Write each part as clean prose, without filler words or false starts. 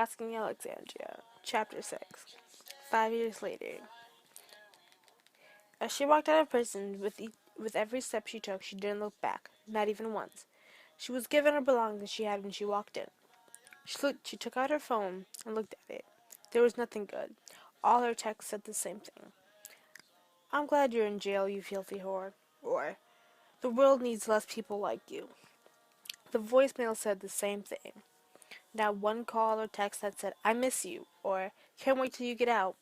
Asking Alexandria, Chapter 6. 5 years later. As she walked out of prison, with every step she took, she didn't look back, not even once. She was given her belongings she had when she walked in. She took out her phone and looked at it. There was nothing good. All her texts said the same thing. I'm glad you're in jail, you filthy whore. Or, the world needs less people like you. The voicemail said the same thing. Not one call or text that said, I miss you, or can't wait till you get out.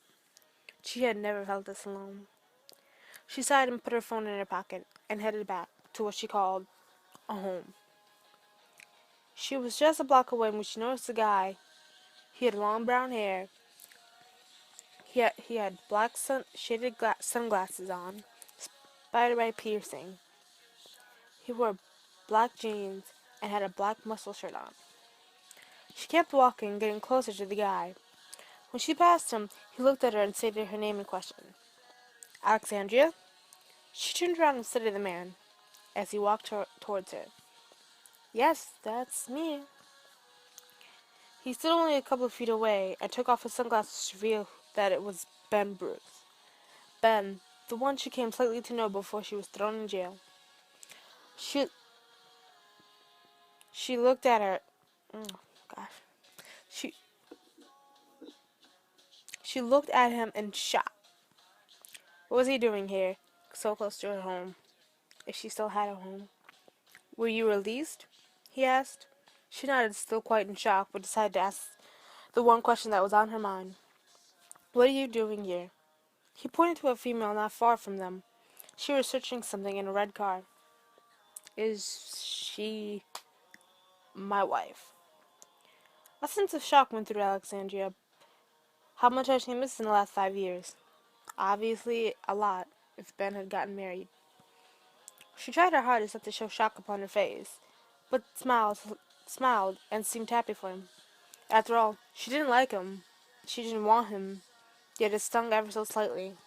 She had never felt this alone. She sighed and put her phone in her pocket and headed back to what she called a home. She was just a block away when she noticed a guy. He had long brown hair. He had black shaded sunglasses on, spider-eye piercing. He wore black jeans and had a black muscle shirt on. She kept walking, getting closer to the guy. When she passed him, he looked at her and stated her name in question. Alexandria? She turned around and studied the man as he walked towards her. Yes, that's me. He stood only a couple of feet away and took off his sunglasses to reveal that it was Ben Bruce. Ben, the one she came slightly to know before she was thrown in jail. She looked at her. Oh, gosh. She looked at him in shock. What was he doing here, so close to her home, if she still had a home? Were you released? He asked. She nodded, still quite in shock, but decided to ask the one question that was on her mind. What are you doing here? He pointed to a female not far from them. She was searching something in a red car. Is she my wife? A sense of shock went through Alexandria. How much had she missed in the last 5 years? Obviously, a lot, if Ben had gotten married. She tried her hardest not to show shock upon her face, but smiled and seemed happy for him. After all, she didn't like him. She didn't want him, yet it stung ever so slightly.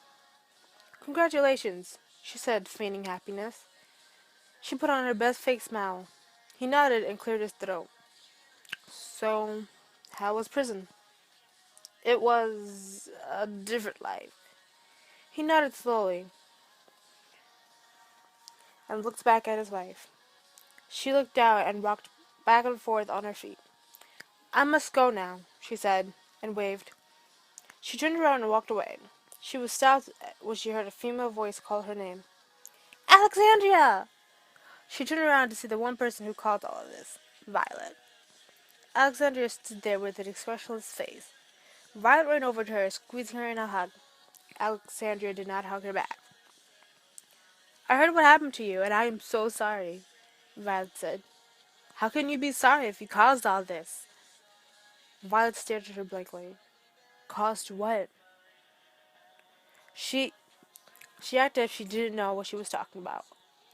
Congratulations, she said, feigning happiness. She put on her best fake smile. He nodded and cleared his throat. So, how was prison? It was a different life. He nodded slowly and looked back at his wife. She looked down and rocked back and forth on her feet. I must go now, she said, and waved. She turned around and walked away. She was stopped when she heard a female voice call her name. Alexandria! She turned around to see the one person who caused all of this, Violet. Alexandria stood there with an expressionless face. Violet ran over to her, squeezing her in a hug. Alexandria did not hug her back. I heard what happened to you, and I am so sorry, Violet said. How can you be sorry if you caused all this? Violet stared at her blankly. Caused what? She acted as if she didn't know what she was talking about.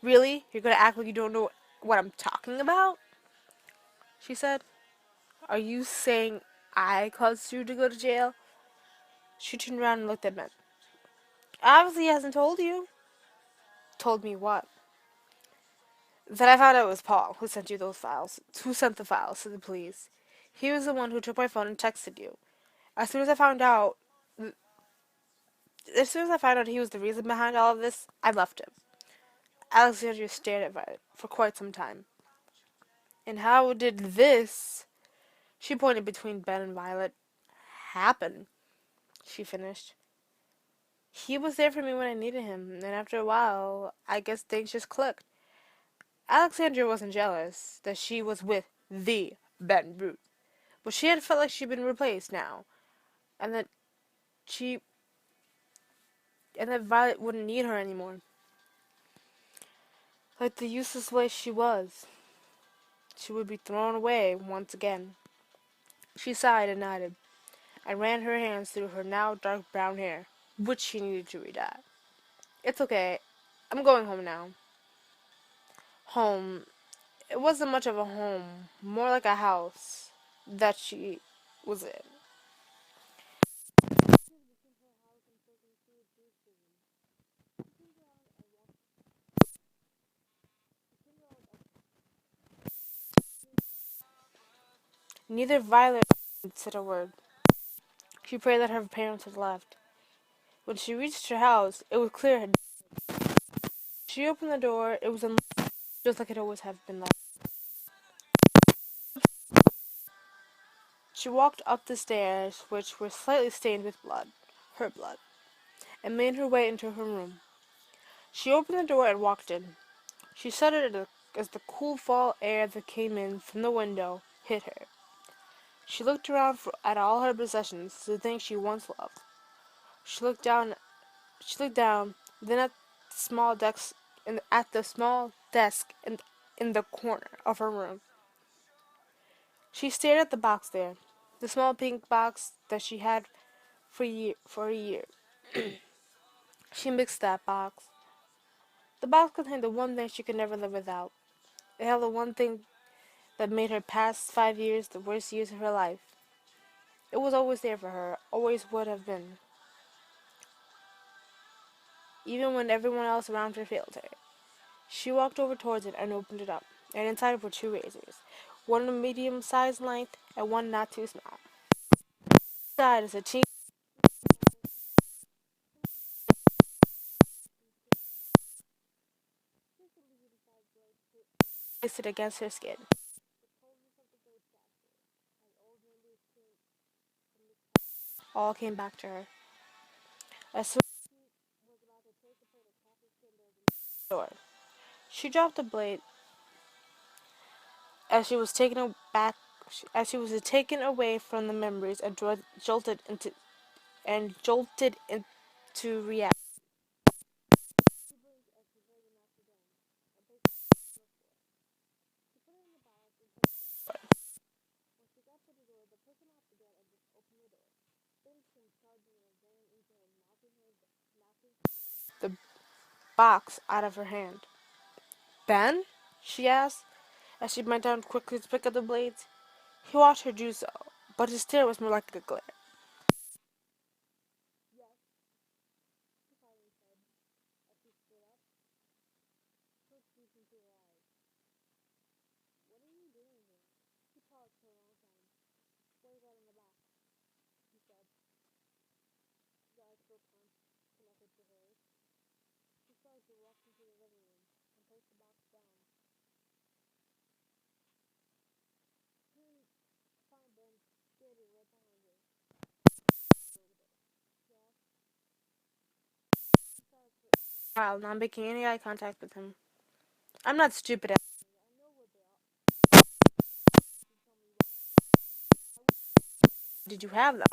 Really? You're gonna act like you don't know what I'm talking about? She said. Are you saying I caused you to go to jail? She turned around and looked at Ben. Obviously he hasn't told you. Told me what? That I found out it was Paul who sent you those files. Who sent the files to the police. He was the one who took my phone and texted you. As soon as I found out he was the reason behind all of this, I left him. Alexandria stared at Violet for quite some time. And how did this, she pointed between Ben and Violet, happen? She finished. He was there for me when I needed him, and after a while, I guess things just clicked. Alexandria wasn't jealous that she was with the Ben Brute, but she had felt like she'd been replaced now, and that Violet wouldn't need her anymore. Like the useless waste she was. She would be thrown away once again. She sighed and nodded, and ran her hands through her now dark brown hair, which she needed to re-dye. It's okay. I'm going home now. Home. It wasn't much of a home, more like a house that she was in. Neither Violet said a word. She prayed that her parents had left. When she reached her house, it was clear. She opened the door. It was unlocked, just like it always had been left. She walked up the stairs, which were slightly stained with blood, her blood, and made her way into her room. She opened the door and walked in. She shuddered as the cool fall air that came in from the window hit her. She looked around at all her possessions, the things she once loved. She looked down. She looked down, then at the small desk in the corner of her room. She stared at the box there, the small pink box that she had for a year. She mixed that box. The box contained the one thing she could never live without. It held the one thing that made her past 5 years the worst years of her life. It was always there for her, always would have been, even when everyone else around her failed her. She walked over towards it and opened it up, and inside were two razors, one of medium-sized length and one not too small. Inside is a teeny placed it against her skin. All came back to her. As soon as the door, she dropped the blade as she was taken away from the memories and jolted into reality. The box out of her hand. Ben? She asked, as she bent down quickly to pick up the blades. He watched her do so, but his stare was more like a glare. While not making any eye contact with him. I'm not stupid. Did you have them?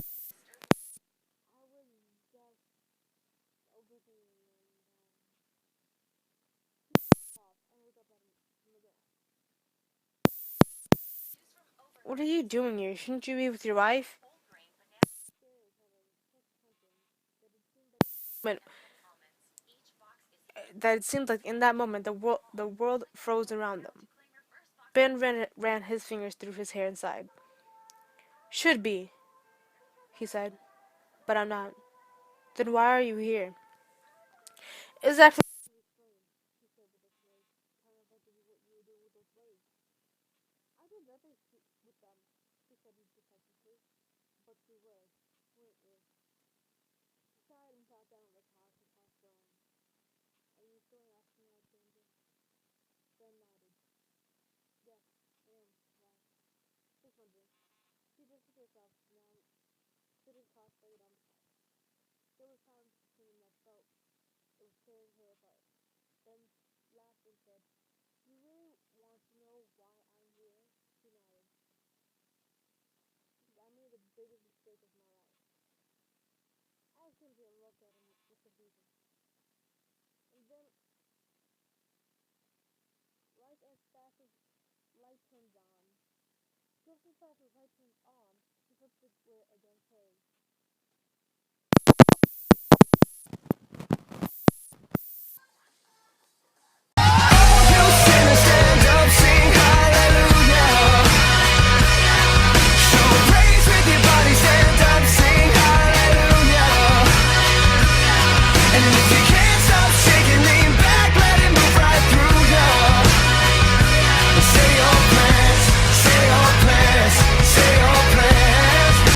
What are you doing here? Shouldn't you be with your wife? But that it seemed like in that moment the world froze around them. Ben ran his fingers through his hair and sighed. Should be, he said, but I'm not. Then why are you here? Exactly.